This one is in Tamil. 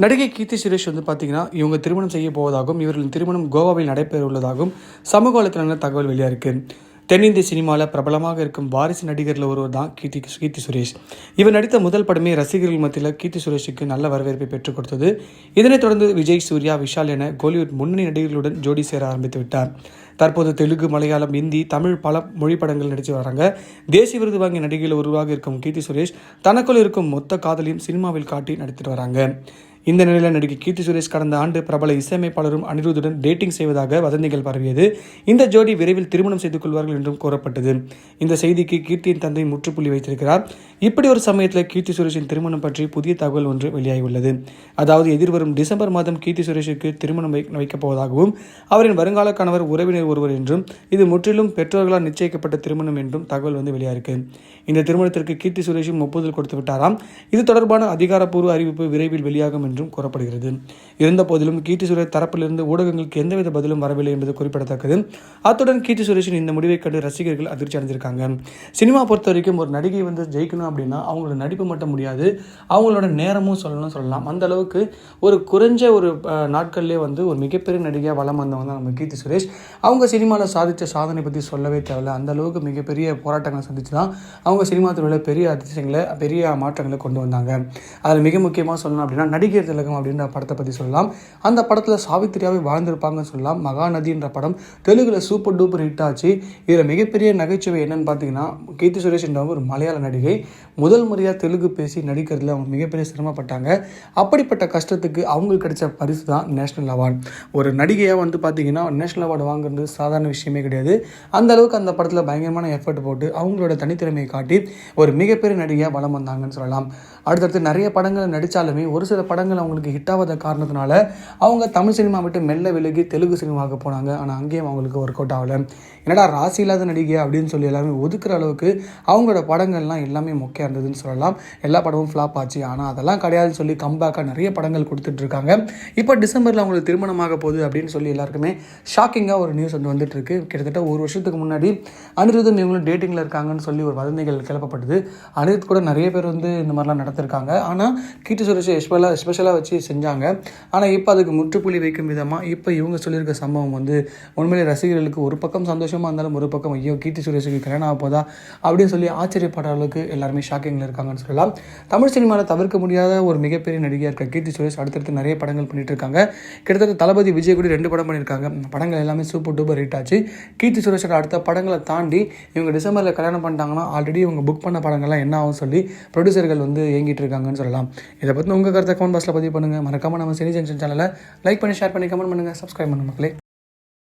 நடிகை கீர்த்தி சுரேஷ் பார்த்தீங்கன்னா, இவங்க திருமணம் செய்ய போவதாகவும், இவர்களின் திருமணம் கோவாவில் நடைபெற உள்ளதாகவும் சமூக வலைத்தளங்கள தகவல் வெளியாயிருக்கு. தென்னிந்திய சினிமாவில் பிரபலமாக இருக்கும் வாரிசு நடிகரில் ஒருவர் தான் கீர்த்தி சுரேஷ். இவர் நடித்த முதல் படமே ரசிகர்கள் மத்தியில் கீர்த்தி சுரேஷுக்கு நல்ல வரவேற்பை பெற்றுக் கொடுத்தது. இதனைத் தொடர்ந்து விஜய், சூர்யா, விஷால் என கோலிவுட் முன்னணி நடிகர்களுடன் ஜோடி சேர ஆரம்பித்து விட்டார். தற்போது தெலுங்கு, மலையாளம், ஹிந்தி, தமிழ் பல மொழி படங்கள் நடித்து வராங்க. தேசிய விருது வாங்கிய நடிகையில் ஒருவராக இருக்கும் கீர்த்தி சுரேஷ் தனக்குள் இருக்கும் மொத்த காதலையும் சினிமாவில் காட்டி நடித்துட்டு வராங்க. இந்த நிலையில் நடிகை கீர்த்தி சுரேஷ் கடந்த ஆண்டு பிரபல இசையமைப்பாளரும் அனிருத்துடன் டேட்டிங் செய்வதாக வதந்திகள் பரவியது. இந்த ஜோடி விரைவில் திருமணம் செய்து கொள்வார்கள் என்றும் கூறப்பட்டது. இந்த செய்திக்கு கீர்த்தியின் தந்தை முற்றுப்புள்ளி வைத்திருக்கிறார். இப்படி ஒரு சமயத்தில் கீர்த்தி சுரேஷின் திருமணம் பற்றி புதிய தகவல் ஒன்று வெளியாகியுள்ளது. அதாவது எதிர்வரும் டிசம்பர் மாதம் கீர்த்தி சுரேஷுக்கு திருமணம் வைக்கப் போவதாகவும், அவரின் வருங்கால கணவர் உறவினர் ஒருவர் என்றும், இது முற்றிலும் பெற்றோர்களால் நிச்சயிக்கப்பட்ட திருமணம் என்றும் தகவல் வெளியாயிருக்கு. இந்த திருமணத்திற்கு கீர்த்தி சுரேஷும் ஒப்புதல் கொடுத்து விட்டாராம். இது தொடர்பான அதிகாரப்பூர்வ அறிவிப்பு விரைவில் வெளியாகும் என்றும் கூறப்படுகிறது. இருந்த போதிலும் கீர்த்தி சுரேஷ் தரப்பிலிருந்து ஊடகங்களுக்கு எந்தவித பதிலும் வரவில்லை என்பது குறிப்பிடத்தக்கது. அத்துடன் கீர்த்தி சுரேஷின் இந்த முடிவை கண்டு ரசிகர்கள் அதிர்ச்சி அடைஞ்சிருக்காங்க. சினிமா பொறுத்த வரைக்கும் ஒரு நடிகை ஜெயிக்கணும் அப்படின்னா அவங்களோட நடிப்பு மட்டும் முடியாது, அவங்களோட நேரமும் சொல்லலாம். அந்த அளவுக்கு ஒரு குறைஞ்ச ஒரு நாட்கள்லேயே ஒரு மிகப்பெரிய நடிகையாக வலம் வந்தவங்க தான் நம்ம கீர்த்தி சுரேஷ். அவங்க சினிமாவில் சாதித்த சாதனை பற்றி சொல்லவே தேவையில்லை. அந்த அளவுக்கு மிகப்பெரிய போராட்டங்களை சந்தித்து தான் அவங்க சினிமா துறையில் பெரிய அதிசயங்களை, பெரிய மாற்றங்களை கொண்டு வந்தாங்க. அதில் மிக முக்கியமாக சொல்லணும் அப்படின்னா நடிகர் திலகம் அப்படின்ற படத்தை பற்றி சொல்லலாம். அந்த படத்தில் சாவித்திரியாவே வாழ்ந்திருப்பாங்கன்னு சொல்லலாம். மகாநதின்ற படம் தெலுங்குல சூப்பர் டூப்பர் ஹிட் ஆச்சு. இதில் மிகப்பெரிய நகைச்சுவை என்னன்னு பார்த்தீங்கன்னா, கீர்த்தி சுரேஷ் என்ற ஒரு மலையாள நடிகை முதல் முறையாக தெலுங்கு பேசி நடிக்கிறதுல அவங்க மிகப்பெரிய சிரமப்பட்டாங்க. அப்படிப்பட்ட கஷ்டத்துக்கு அவங்களுக்கு கிடைச்ச பரிசு தான் நேஷனல் அவார்டு. ஒரு நடிகையாக பார்த்தீங்கன்னா நேஷனல் அவார்டு வாங்குறது சாதாரண விஷயமே கிடையாது. அந்த அளவுக்கு அந்த படத்தில் பயங்கரமான எஃபர்ட் போட்டு அவங்களோட தனித்திறமையை காட்டி ஒரு மிகப்பெரிய நடிகையாக வலம் வந்தாங்கன்னு சொல்லலாம். அடுத்தடுத்து நிறைய படங்கள் நடித்தாலுமே ஒரு சில படங்கள் அவங்களுக்கு ஹிட் ஆகாத காரணத்தினால அவங்க தமிழ் சினிமா விட்டு மெல்ல விலகி தெலுங்கு சினிமாவுக்கு போனாங்க. ஆனால் அங்கேயும் அவங்களுக்கு ஒர்க் அவுட் ஆகலை. என்னடா ராசி இல்லாத நடிகை அப்படின்னு சொல்லி எல்லாருமே ஒதுக்குற அளவுக்கு அவங்களோட படங்கள்லாம் எல்லாமே மொக்கையாக இருந்ததுன்னு சொல்லலாம். எல்லா படமும் ஃப்ளாப் ஆச்சு. ஆனால் அதெல்லாம் கிடையாதுன்னு சொல்லி கம்பேக்காக நிறைய படங்கள் கொடுத்துட்ருக்காங்க. இப்போ டிசம்பரில் அவங்களுக்கு திருமணமாக போகுது அப்படின்னு சொல்லி எல்லாருக்குமே ஷாக்கிங்காக ஒரு நியூஸ் வந்துட்டு இருக்கு. கிட்டத்தட்ட ஒரு வருஷத்துக்கு முன்னாடி அனிருத்தும் இவங்களும் டேட்டிங்கில் இருக்காங்கன்னு சொல்லி ஒரு வதந்திகள் கிளப்பப்பட்டது. அனிருத் கூட நிறைய பேர் இந்த மாதிரிலாம் நடத்திருக்காங்க. ஆனால் கீர்த்தி சுரேஷ் ஸ்பெஷலாக வச்சு செஞ்சாங்க. ஆனால் இப்போ அதுக்கு முற்றுப்புள்ளி வைக்கும் விதமாக இப்போ இவங்க சொல்லியிருக்க சம்பவம் உண்மையிலே ரசிகர்களுக்கு ஒரு பக்கம் சந்தோஷமாக இருந்தாலும் ஒரு பக்கம் ஐயோ கீர்த்தி சுரேஷுக்கு கல்யாணம் ஆக போதா அப்படின்னு சொல்லி ஆச்சரியப்படுற அளவுக்கு எல்லாருமே ஷாக்கிங்கில் இருக்காங்கன்னு சொல்லலாம். தமிழ் சினிமாவில் தவிர்க்க முடியாத ஒரு மிகப்பெரிய நடிகையாக இருக்க கீர்த்தி சுரேஷ் அடுத்தடுத்து நிறைய படங்கள் பண்ணிட்டு இருக்காங்க. கிட்டத்தட்ட தளபதி விஜய் கூட 2 படம் பண்ணியிருக்காங்க. படங்கள் எல்லாமே சூப்பர் டூப்பர் ஹிட் ஆச்சு. கீர்த்தி சுரேஷோட அடுத்த படங்களை தாண்டி இவங்க டிசம்பரில் கல்யாணம் பண்ணிட்டாங்கன்னா ஆல்ரெடி இவங்க புக் பண்ண படங்கள்லாம் என்ன ஆகும் சொல்லி ப்ரொடியூசர்கள் இயங்கிட்டு இருக்காங்கன்னு சொல்லலாம். இதை பற்றி உங்கள் கருத்தை கமெண்ட் பாக்ஸில் பதிவு பண்ணுங்கள். மறக்காமல் நம்ம சினி ஜங்ஷன் சேனலை லைக் பண்ணி, ஷேர் பண்ணி, கமெண்ட் பண்ணுங்கள், சப்ஸ்கிரைப் பண்ணுங்கள் மக்களே.